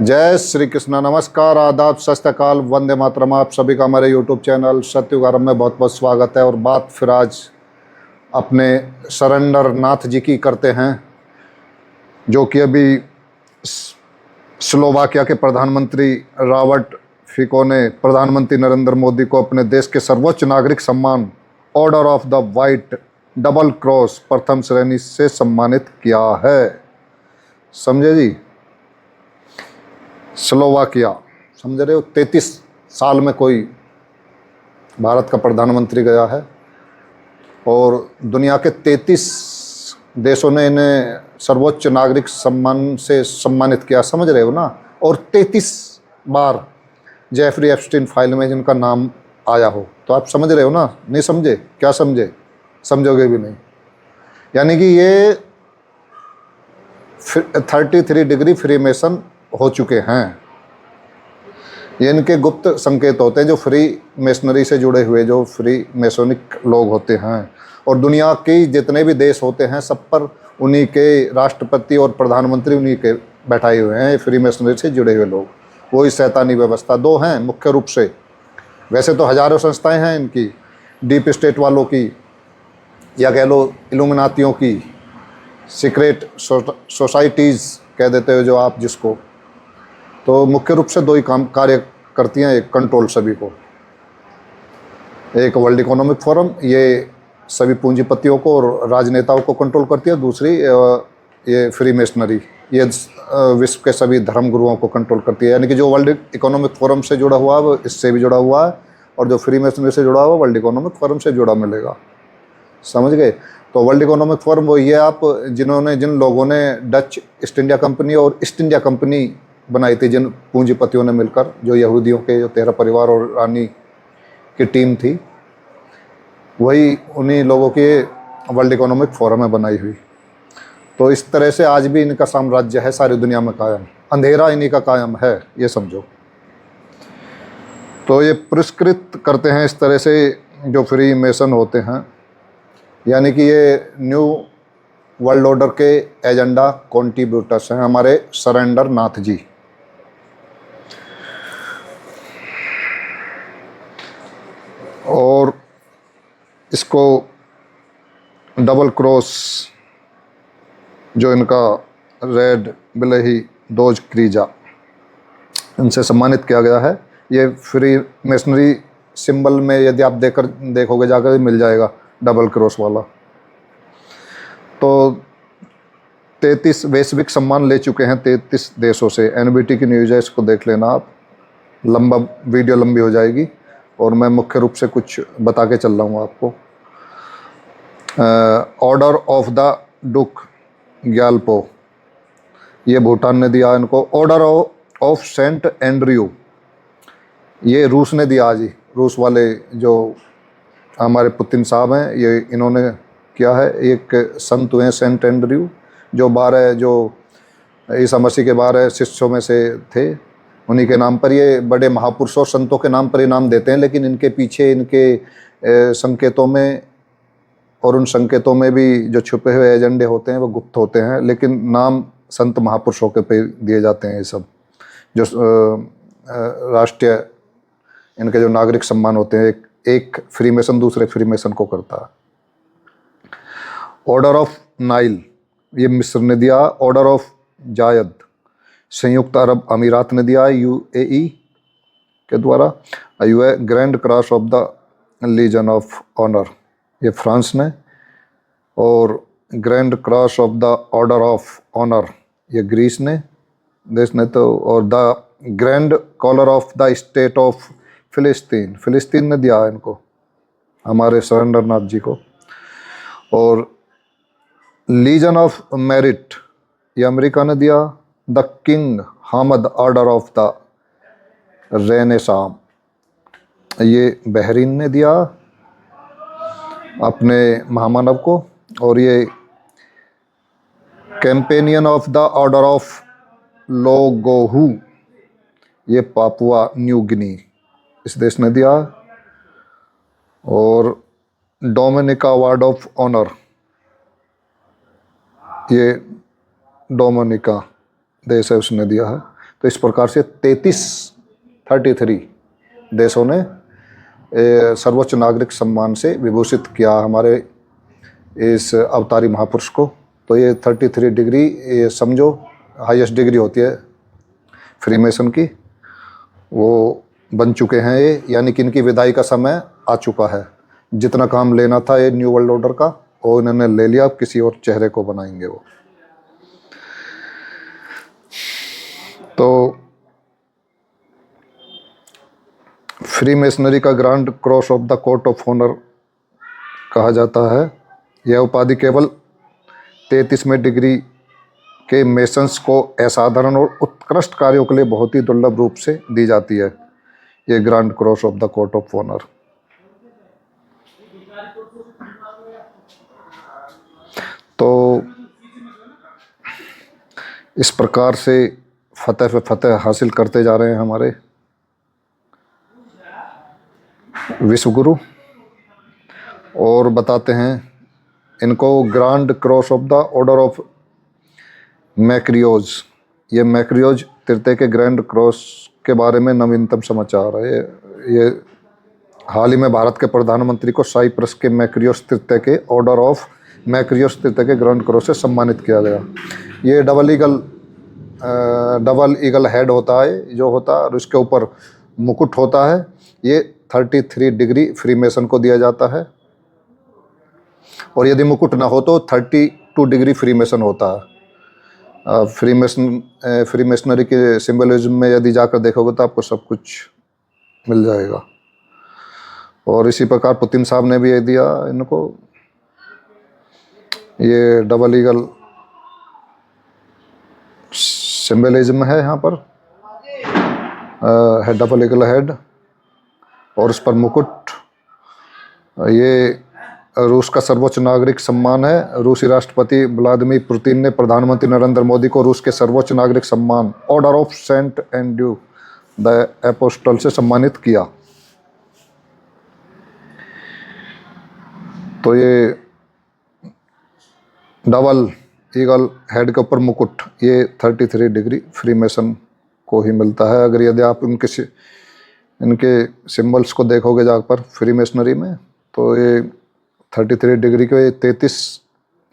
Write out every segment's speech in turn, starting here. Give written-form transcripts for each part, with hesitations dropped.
जय श्री कृष्ण। नमस्कार, आदाब, सत श्री अकाल, वंदे मातरम। आप सभी का हमारे यूट्यूब चैनल सत्ययुग आरंभ में बहुत बहुत स्वागत है। और बात फिर आज अपने सरेंडर नाथ जी की करते हैं, जो कि अभी स्लोवाकिया के प्रधानमंत्री रॉबर्ट फिको ने प्रधानमंत्री नरेंद्र मोदी को अपने देश के सर्वोच्च नागरिक सम्मान order of the white double cross प्रथम श्रेणी से सम्मानित किया है। समझे जी? स्लोवाकिया, समझ रहे हो? 33 साल में कोई भारत का प्रधानमंत्री गया है और दुनिया के 33 देशों ने इन्हें सर्वोच्च नागरिक सम्मान से सम्मानित किया। समझ रहे हो ना? और 33 बार जेफरी एप्स्टीन फाइल में जिनका नाम आया हो। तो आप समझ रहे हो ना? नहीं समझे? क्या समझे? समझोगे भी नहीं। यानी कि ये 33 डिग्री फ्रीमेसन हो चुके हैं। ये इनके गुप्त संकेत होते हैं, जो फ्री मेसनरी से जुड़े हुए, जो फ्री मेसोनिक लोग होते हैं। और दुनिया के जितने भी देश होते हैं, सब पर उन्हीं के राष्ट्रपति और प्रधानमंत्री उन्हीं के बैठाए हुए हैं, फ्री मेसनरी से जुड़े हुए लोग। वही शैतानी व्यवस्था। दो हैं मुख्य रूप से। वैसे तो हजारों संस्थाएं हैं इनकी, डीप स्टेट वालों की, या कह लो इल्यूमिनातियों की, सीक्रेट सोसाइटीज़ कह देते हो जो आप जिसको। तो मुख्य रूप से दो ही काम कार्य करती हैं, एक कंट्रोल सभी को। एक वर्ल्ड इकोनॉमिक फोरम, ये सभी पूंजीपतियों को और राजनेताओं को कंट्रोल करती है। दूसरी ये फ्री मेसनरी, ये विश्व के सभी धर्म गुरुओं को कंट्रोल करती है। यानी कि जो वर्ल्ड इकोनॉमिक फोरम से जुड़ा हुआ है वो इससे भी जुड़ा हुआ है, और जो फ्री मेसनरी से जुड़ा हुआ है वर्ल्ड इकोनॉमिक फोरम से जुड़ा मिलेगा। समझ गए? तो वर्ल्ड इकोनॉमिक फोरम वो ये आप जिन लोगों ने डच ईस्ट इंडिया कंपनी और ईस्ट इंडिया कंपनी बनाई थी, जिन पूंजीपतियों ने मिलकर, जो यहूदियों के जो 13 परिवार और रानी की टीम थी, वही उन्हीं लोगों की वर्ल्ड इकोनॉमिक फोरम में बनाई हुई। तो इस तरह से आज भी इनका साम्राज्य है सारी दुनिया में कायम। अंधेरा इन्हीं का कायम है, ये समझो। तो ये पुरस्कृत करते हैं इस तरह से जो फ्री मेसन होते हैं। यानी कि ये न्यू वर्ल्ड ऑर्डर के एजेंडा कॉन्ट्रीब्यूटर्स हैं हमारे सरेंडर नाथ जी। और इसको डबल क्रॉस, जो इनका रेड बिलही दोज क्रीजा, इनसे सम्मानित किया गया है। ये फ्री मेसनरी सिंबल में यदि आप देखोगे जाकर मिल जाएगा डबल क्रॉस वाला। तो 33 वैश्विक सम्मान ले चुके हैं 33 देशों से। एनबीटी की न्यूज़ है, इसको देख लेना आप। लंबा वीडियो लंबी हो जाएगी और मैं मुख्य रूप से कुछ बता के चल रहा हूँ आपको। ऑर्डर ऑफ द डुक ग्याल्पो, ये भूटान ने दिया इनको। ऑर्डर ऑफ सेंट एंड्रयू, ये रूस ने दिया। आज ही रूस वाले जो हमारे पुतिन साहब हैं, ये इन्होंने किया है। एक संत हुए सेंट एंड्रयू, जो 12 जो ईसा मसीह के 12 शिष्यों में से थे। उन्हीं के नाम पर ये बड़े महापुरुषों और संतों के नाम पर ये नाम देते हैं, लेकिन इनके पीछे इनके संकेतों में और उन संकेतों में भी जो छुपे हुए एजेंडे होते हैं वो गुप्त होते हैं। लेकिन नाम संत महापुरुषों के पे दिए जाते हैं। ये सब जो राष्ट्रीय इनके जो नागरिक सम्मान होते हैं, एक फ्रीमेसन दूसरे फ्रीमेसन को करता है। ऑर्डर ऑफ नाइल, ये मिस्र ने दिया। ऑर्डर ऑफ जायद, संयुक्त अरब अमीरात ने दिया यूएई के द्वारा। Grand cross of the legion of honour, ये फ्रांस ने। और grand cross of the order of honour, ये ग्रीस ने देश ने। तो और the grand collar of the state of फिलिस्तीन, फिलिस्तीन ने दिया इनको, हमारे सरेंडर नाथ जी को। और लीजन ऑफ मेरिट, ये अमेरिका ने दिया। The King Hamad Order of the Renaissance, ये बहरीन ने दिया अपने महामानव को। और ये companion of the order of Logohu, ये पापुआ न्यू गिनी, इस देश ने दिया। और डोमिनिका अवार्ड ऑफ ऑनर, ये डोमिनिका देश है, उसने दिया है। तो इस प्रकार से 33 देशों ने सर्वोच्च नागरिक सम्मान से विभूषित किया हमारे इस अवतारी महापुरुष को। तो ये 33 डिग्री, ये समझो हाईएस्ट डिग्री होती है फ्रीमेसन की, वो बन चुके हैं ये, यानी कि इनकी विदाई का समय आ चुका है। जितना काम लेना था ये न्यू वर्ल्ड ऑर्डर का, वो इन्होंने ले लिया, अब किसी और चेहरे को बनाएंगे वो। तो फ्रीमेसनरी का grand cross of the court of honour कहा जाता है। यह उपाधि केवल 33वें डिग्री के मेसन्स को असाधारण और उत्कृष्ट कार्यों के लिए बहुत ही दुर्लभ रूप से दी जाती है, ये grand cross of the court of honour. तो इस प्रकार से फतेह पे फतेह हासिल करते जा रहे हैं हमारे विश्व गुरु। और बताते हैं इनको grand cross of the order of Makarios, ये मैक्रियोज तृतीय के ग्रैंड क्रॉस के बारे में नवीनतम समाचार है। ये हाल ही में भारत के प्रधानमंत्री को साइप्रस के मैक्रियोस तृतीय के ऑर्डर ऑफ मैक्रियोस तृतीय के ग्रैंड क्रॉस से सम्मानित किया गया। ये डबल ईगल हेड होता है जो होता है, और इसके ऊपर मुकुट होता है। ये 33 डिग्री फ्रीमेसन को दिया जाता है, और यदि मुकुट ना हो तो 32 डिग्री फ्रीमेसन होता है। फ्रीमेसनरी के सिंबलिज्म में यदि जाकर देखोगे तो आपको सब कुछ मिल जाएगा। और इसी प्रकार पुतिन साहब ने भी ये दिया इनको, ये डबल ईगल सिंबलिज्म है यहाँ पर, है डबल ईगल हेड और उस पर मुकुट। ये रूस का सर्वोच्च नागरिक सम्मान है। रूसी राष्ट्रपति व्लादिमीर पुतिन ने प्रधानमंत्री नरेंद्र मोदी को रूस के सर्वोच्च नागरिक सम्मान order of Saint Andrew the apostle से सम्मानित किया। तो ये डबल ईगल हेड के ऊपर मुकुट, ये 33 डिग्री फ्रीमेसन को ही मिलता है। अगर यदि आप इनके सिंबल्स को देखोगे जाकर फ्रीमेसनरी में, तो ये 33 डिग्री के 33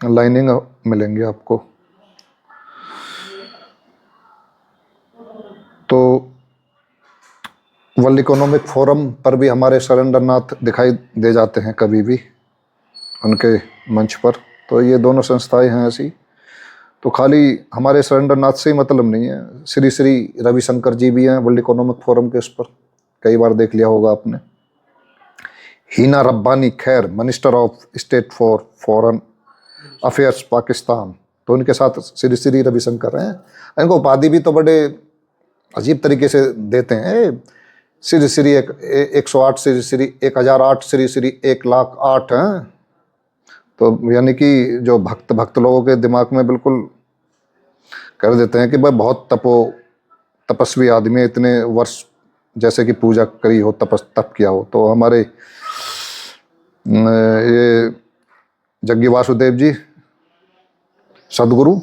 लाइनिंग मिलेंगी आपको। तो वर्ल्ड इकोनॉमिक फोरम पर भी हमारे सरेंद्रनाथ दिखाई दे जाते हैं कभी भी उनके मंच पर। तो ये दोनों संस्थाएं हैं ऐसी। तो खाली हमारे सरेंद्रनाथ से ही मतलब नहीं है, श्री श्री रविशंकर जी भी हैं वर्ल्ड इकोनॉमिक फोरम के उस पर, कई बार देख लिया होगा आपने। हीना रब्बानी खैर minister of state for foreign affairs Pakistan, तो उनके साथ श्री श्री रविशंकर हैं। इनको उपाधि भी तो बड़े अजीब तरीके से देते हैं, श्री श्री 108 श्री श्री 1008 श्री श्री 1,08,000 हैं। तो यानी कि जो भक्त लोगों के दिमाग में बिल्कुल कर देते हैं कि भाई बहुत तपस्वी आदमी है, इतने वर्ष जैसे कि पूजा करी हो, तप किया हो। तो हमारे ये जग्गी वासुदेव जी सदगुरु,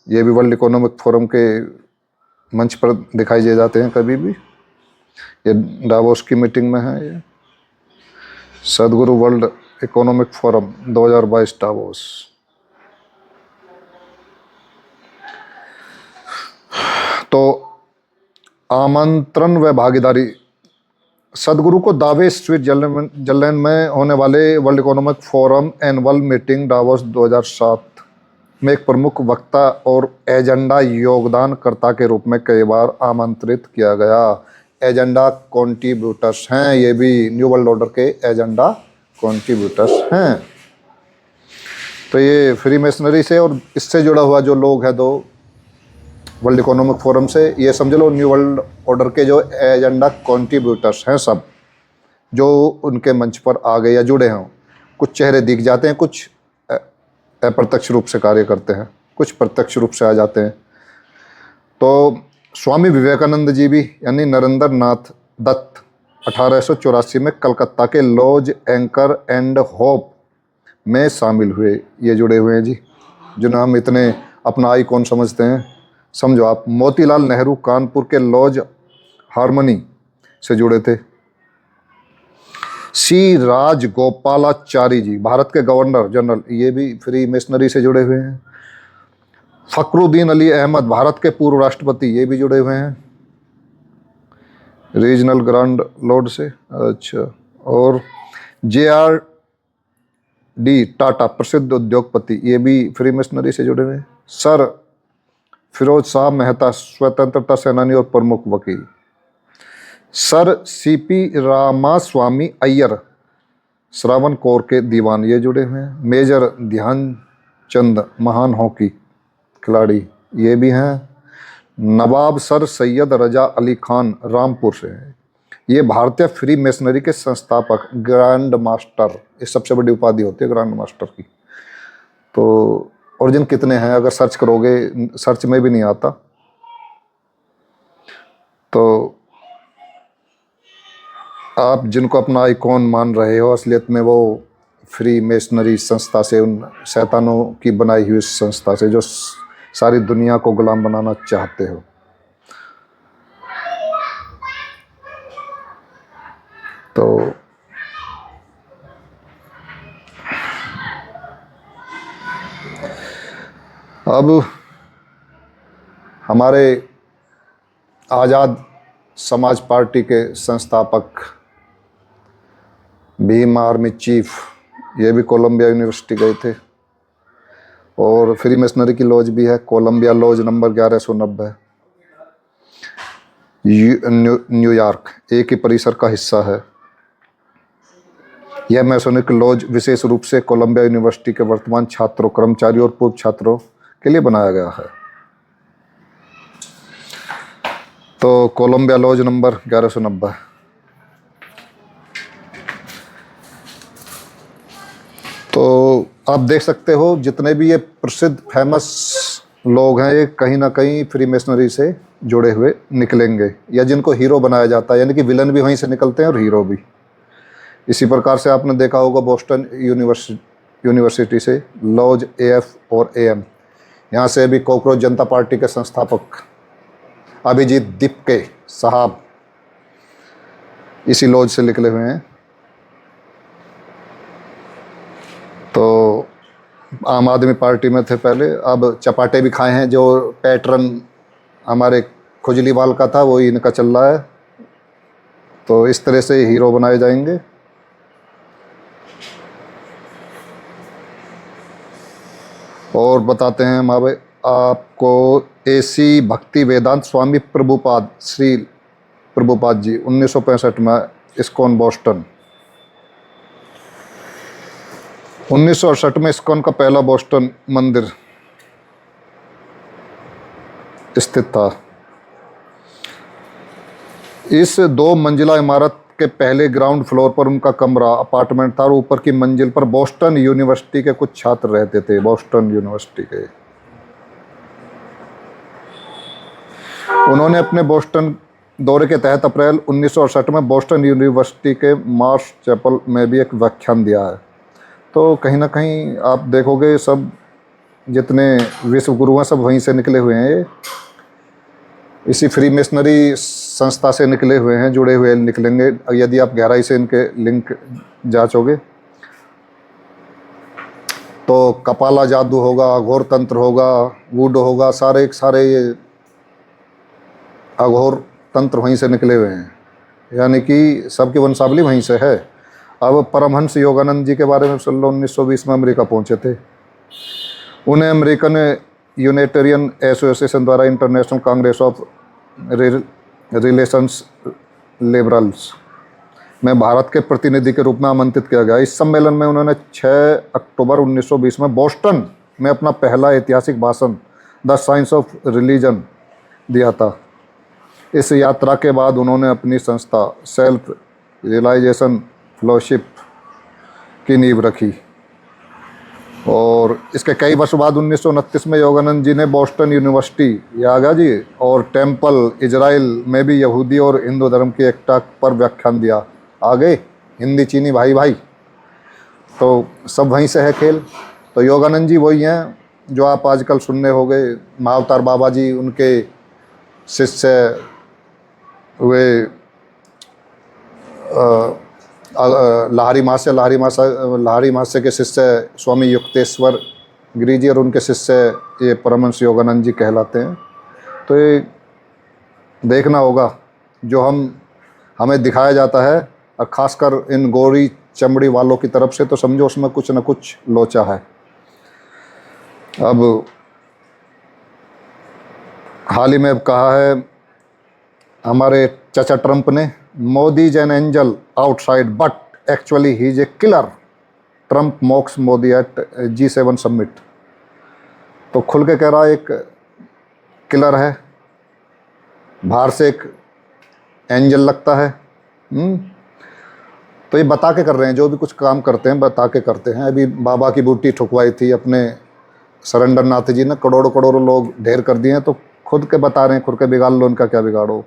ये भी वर्ल्ड इकोनॉमिक फोरम के मंच पर दिखाई दे जाते हैं कभी भी। ये डावोस की मीटिंग में है, ये सदगुरु वर्ल्ड इकोनॉमिक फोरम 2022 डावोस। तो आमंत्रण व भागीदारी, सदगुरु को दावेस स्विट्जरलैंड में होने वाले world economic forum annual meeting Davos 2007 में एक प्रमुख वक्ता और एजेंडा योगदानकर्ता के रूप में कई बार आमंत्रित किया गया। एजेंडा कॉन्ट्रीब्यूटर्स हैं, ये भी न्यू वर्ल्ड ऑर्डर के एजेंडा कॉन्ट्रीब्यूटर्स हैं। तो ये फ्रीमेसनरी से और इससे जुड़ा हुआ जो लोग हैं, दो वर्ल्ड इकोनॉमिक फोरम से, ये समझ लो न्यू वर्ल्ड ऑर्डर के जो एजेंडा कॉन्ट्रीब्यूटर्स हैं, सब जो उनके मंच पर आ गए या जुड़े हों। कुछ चेहरे दिख जाते हैं, कुछ अप्रत्यक्ष रूप से कार्य करते हैं, कुछ प्रत्यक्ष रूप से आ जाते हैं। तो स्वामी विवेकानंद जी भी, यानी नरेंद्र नाथ दत्त 1884 में कलकत्ता के लॉज एंकर एंड होप में शामिल हुए। ये जुड़े हुए हैं जी, जिन्हें हम इतने अपना आइकॉन समझते हैं, समझो आप। मोतीलाल नेहरू कानपुर के लॉज हार्मनी से जुड़े थे। सी राजगोपालाचारी जी भारत के गवर्नर जनरल, ये भी फ्री मेसनरी से जुड़े हुए हैं। फखरुद्दीन अली अहमद भारत के पूर्व राष्ट्रपति, ये भी जुड़े हुए हैं रीजनल ग्रांड लॉर्ड से। अच्छा, और JR डी टाटा प्रसिद्ध उद्योगपति, ये भी फ्री मिशनरी से जुड़े हुए हैं। सर फिरोज शाह मेहता स्वतंत्रता सेनानी और प्रमुख वकील। Sir CP Ramaswamy Iyer Travancore के दीवान, ये जुड़े हुए हैं। मेजर ध्यानचंद महान हॉकी खिलाड़ी, ये भी हैं। नवाब सर सैयद रजा अली खान रामपुर से हैं, ये भारतीय फ्री मेसनरी के संस्थापक, ग्रैंड मास्टर, ये सबसे बड़ी उपाधि होती है ग्रैंड मास्टर की। तो ओरिजिन कितने हैं अगर सर्च करोगे, सर्च में भी नहीं आता। तो आप जिनको अपना आइकॉन मान रहे हो, असलियत में वो फ्री मेसनरी संस्था से, उन शैतानों की बनाई हुई संस्था से जो सारी दुनिया को गुलाम बनाना चाहते हो। तो अब हमारे आज़ाद समाज पार्टी के संस्थापक भीम आर्मी चीफ, ये भी कोलंबिया यूनिवर्सिटी गए थे। और फ्री मिशनरी की लॉज भी है, कोलंबिया लॉज नंबर 1190, न्यूयॉर्क, एक ही परिसर का हिस्सा है। यह मैसोनिक लॉज विशेष रूप से कोलंबिया यूनिवर्सिटी के वर्तमान छात्रों, कर्मचारियों और पूर्व छात्रों के लिए बनाया गया है। तो कोलंबिया लॉज नंबर 1190। तो आप देख सकते हो जितने भी ये प्रसिद्ध फेमस लोग हैं, ये कहीं ना कहीं फ्री मेसनरी से जुड़े हुए निकलेंगे, या जिनको हीरो बनाया जाता है, यानी कि विलन भी वहीं से निकलते हैं और हीरो भी। इसी प्रकार से आपने देखा होगा बोस्टन यूनिवर्सिटी से लॉज AF और AM, यहाँ से भी कॉकरोच जनता पार्टी के संस्थापक अभिजीत दीपके साहब इसी लॉज से निकले हुए हैं। तो आम आदमी पार्टी में थे पहले, अब चपाटे भी खाए हैं। जो पैटर्न हमारे खुजलीवाल का था वही इनका चल रहा है। तो इस तरह से हीरो बनाए जाएंगे। और बताते हैं हमारे आपको AC भक्ति वेदांत स्वामी प्रभुपाद, श्री प्रभुपाद जी 1965 में इस्कॉन बोस्टन। 1968 में इस्कॉन का पहला बोस्टन मंदिर स्थित था। इस 2 मंजिला इमारत के पहले ग्राउंड फ्लोर पर उनका कमरा, अपार्टमेंट था और ऊपर की मंजिल पर बोस्टन यूनिवर्सिटी के कुछ छात्र रहते थे। बोस्टन यूनिवर्सिटी के उन्होंने अपने बोस्टन दौरे के तहत अप्रैल 1968 में बोस्टन यूनिवर्सिटी के मार्श चैपल में भी एक व्याख्यान दिया है। तो कहीं ना कहीं आप देखोगे सब जितने विश्व गुरु हैं सब वहीं से निकले हुए हैं। ये इसी फ्री मिशनरी संस्था से निकले हुए हैं, जुड़े हुए निकलेंगे यदि आप गहराई से इनके लिंक जांचोगे। तो कपाला जादू होगा, अघोर तंत्र होगा, वुडो होगा, सारे ये अघोर तंत्र वहीं से निकले हुए हैं, यानी कि सबकी वंशावली वहीं से है। अब परमहंस योगानंद जी के बारे में सुन लो, 1920 में अमेरिका पहुंचे थे। उन्हें अमेरिकन यूनिटेरियन एसोसिएशन द्वारा international Congress of relations liberals में भारत के प्रतिनिधि के रूप में आमंत्रित किया गया। इस सम्मेलन में उन्होंने 6 अक्टूबर 1920 में बोस्टन में अपना पहला ऐतिहासिक भाषण द साइंस ऑफ रिलीजन दिया था। इस यात्रा के बाद उन्होंने अपनी संस्था सेल्फ रियलाइजेशन फेलोशिप की नींव रखी और इसके कई वर्ष बाद 1929 में योगानंद जी ने बोस्टन यूनिवर्सिटी यागा जी और टेम्पल इजराइल में भी यहूदी और हिंदू धर्म की एकता पर व्याख्यान दिया। आगे हिंदी चीनी भाई भाई, तो सब वहीं से है खेल। तो योगानंद जी वही हैं जो आप आजकल सुनने हो गए, महाअवतार बाबा जी, उनके शिष्य वे लाहिरी मास्य के शिष्य स्वामी युक्तेश्वर गिरि जी और उनके शिष्य ये परमहंस योगानंद जी कहलाते हैं। तो ये देखना होगा जो हमें दिखाया जाता है, और ख़ासकर इन गोरी चमड़ी वालों की तरफ से, तो समझो उसमें कुछ न कुछ लोचा है। अब हाल ही में कहा है हमारे चाचा ट्रंप ने, Modi is an angel outside but actually he is a killer. Trump mocks Modi at G7 summit. तो खुल के कह रहा है एक किलर है, बाहर से एक एंजल लगता है। तो ये बता के कर रहे हैं, जो भी कुछ काम करते हैं बता के करते हैं। अभी बाबा की बूटी ठुकवाई थी अपने सरेंडर नाथ जी ने, करोड़ों करोड़ों लोग ढेर कर दिए हैं, तो खुद के बता रहे हैं, खुद के बिगाड़ लो, उनका क्या बिगाड़ो।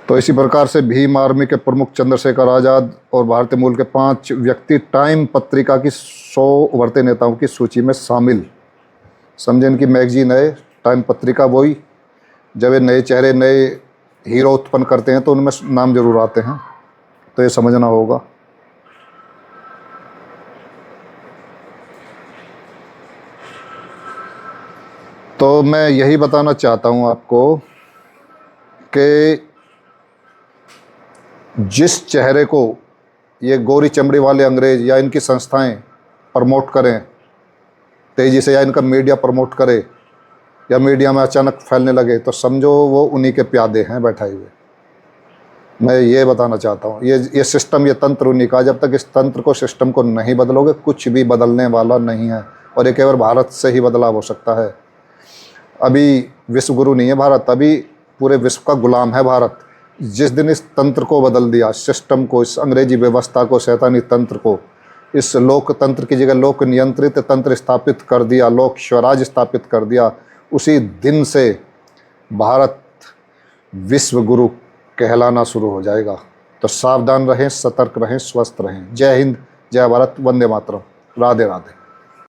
तो इसी प्रकार से भीम आर्मी के प्रमुख चंद्रशेखर आज़ाद और भारतीय मूल के 5 व्यक्ति टाइम पत्रिका की 100 उभरते नेताओं की सूची में शामिल। समझे, इनकी मैगजीन है टाइम पत्रिका, वही जब ये नए चेहरे, नए हीरो उत्पन्न करते हैं तो उनमें नाम जरूर आते हैं। तो ये समझना होगा। तो मैं यही बताना चाहता हूँ आपको कि जिस चेहरे को ये गोरी चमड़ी वाले अंग्रेज या इनकी संस्थाएं प्रमोट करें तेज़ी से, या इनका मीडिया प्रमोट करे, या मीडिया में अचानक फैलने लगे, तो समझो वो उन्हीं के प्यादे हैं बैठाए हुए। मैं ये बताना चाहता हूँ, ये सिस्टम, ये तंत्र उन्हीं का। जब तक इस तंत्र को, सिस्टम को नहीं बदलोगे, कुछ भी बदलने वाला नहीं है। और ये केवल भारत से ही बदलाव हो सकता है। अभी विश्व गुरु नहीं है भारत, अभी पूरे विश्व का गुलाम है भारत। जिस दिन इस तंत्र को बदल दिया, सिस्टम को, इस अंग्रेजी व्यवस्था को, शैतानी तंत्र को, इस लोकतंत्र की जगह लोक नियंत्रित तंत्र स्थापित कर दिया, लोक स्वराज स्थापित कर दिया, उसी दिन से भारत विश्व गुरु कहलाना शुरू हो जाएगा। तो सावधान रहें, सतर्क रहें, स्वस्थ रहें। जय हिंद, जय भारत, वंदे मातरम, राधे राधे।